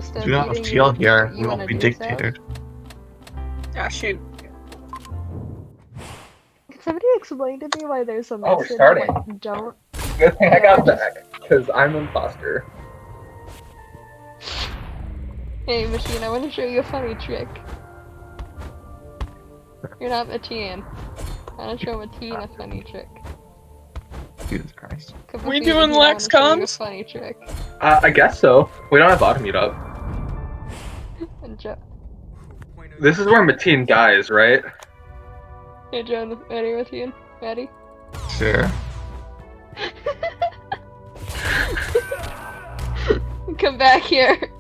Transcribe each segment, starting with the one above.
close to Do not beating steal you, here. you We wanna won't be do so? dictated. Ah, shoot. Can somebody explain to me why there's a Oh, we're message starting. like, don't? Good thing I Yeah, got we're just- back, because I'm imposter. Hey, Machine, I want to show you a funny trick. You're not Machine. I want to show Machine a funny trick. Jesus Christ. Come We with me, doing Machine, I wanna Lex show you a comms? funny trick. I guess so. We don't have bottom meet up. And Joe. This is where Mateen dies, right? Hey, Joe, ready, Machine? Ready? Sure. Come back here.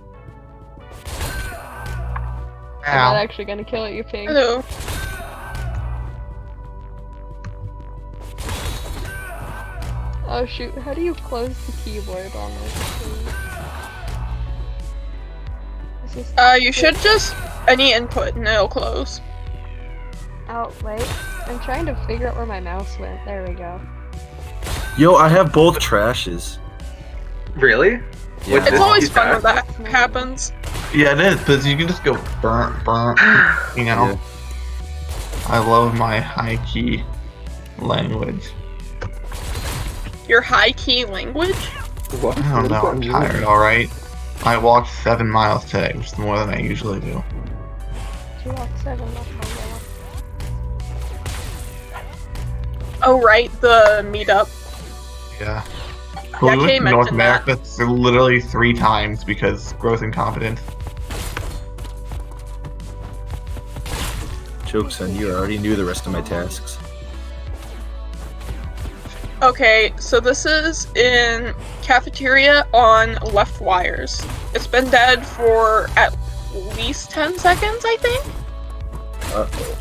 I'm not Ow. actually gonna kill you, Pink. Hello. Oh shoot, how do you close the keyboard on this thing? Is this You should just any input and it'll close. Oh, wait. I'm trying to figure out where my mouse went. There we go. Yo, I have both trashes. Really? Yeah. It's always you fun when that That's me. happens. Yeah, it is, because you can just go burnt, you know? Yeah. I love my high-key language. Your high key language? What? I don't know, I'm tired, alright? I walked 7 miles today, which is more than I usually do. She walked 7 left my yellow. Oh right, the meetup. Yeah. Yeah, Well, we went Kay to North mentioned that. America literally 3 times because growth incompetence. Joke's on you, I already knew the rest of my tasks. Okay, so this is in cafeteria on left wires. It's been dead for at least 10 seconds, I think? Uh-oh.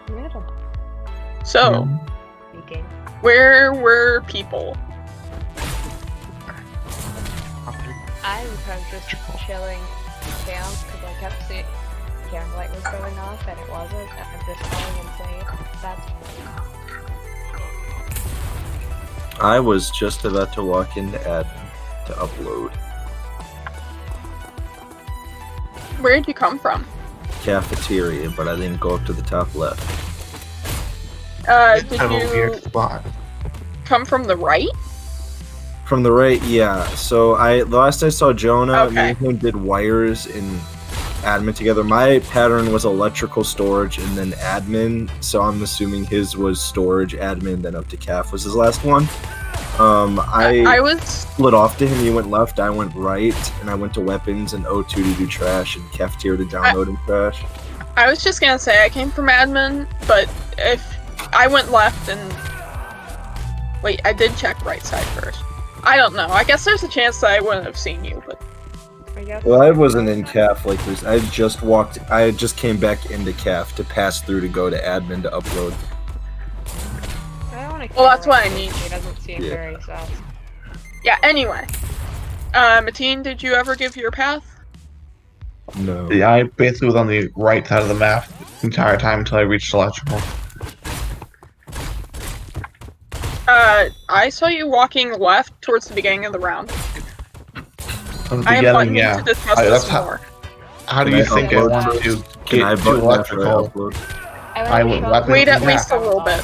Middle. So, Speaking. where were people? I was just chilling down because I kept seeing camera light was going off and it wasn't. I'm just calling and saying that's I was just about to walk into admin to upload. Where did you come from? Cafeteria, but I didn't go up to the top left. Did Have a weird you spot. come from the right? From the right, yeah. So the last I saw Jonah, me Okay. and him did wires in admin together. My pattern was electrical storage and then admin, so I'm assuming his was storage, admin, then up to CAF was his last one. I I was split off to him. He went left, I went right, and I went to weapons and O2 to do trash and cafeteria to download and trash. I was just gonna say I came from admin, but if I went left and wait, I did check right side first. I don't know. I guess there's a chance that I wouldn't have seen you, but I guess. Well, I wasn't in CAF like this. I just came back into CAF to pass through to go to admin to upload. I don't want to. Well, that's what I need. He doesn't seem Yeah. very sus. yeah. Anyway, Mateen, did you ever give your path? No. Yeah, I basically was on the right side of the map the entire time until I reached electrical. I saw you walking left towards the beginning of the round. At the I am beginning, buttoning yeah. to discuss that's this how- more. How do Can you I think I upload want that? to Can I get to button after I electrical? upload? I would weapon- Wait at yeah. least a little bit.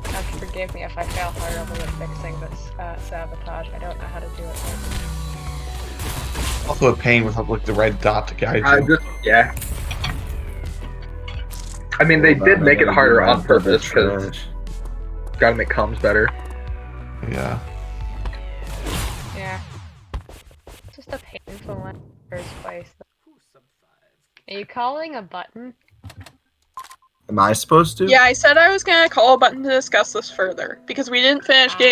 God forgive me if I fail horribly at fixing this sabotage. I don't know how to do it. Also a pain without like the red dot to guide you. Yeah. I mean, they did make it harder on purpose, because gotta make comms better. Yeah. Yeah. It's just a painful one in the first place. Are you calling a button? Am I supposed to? Yeah, I said I was gonna call a button to discuss this further because we didn't finish getting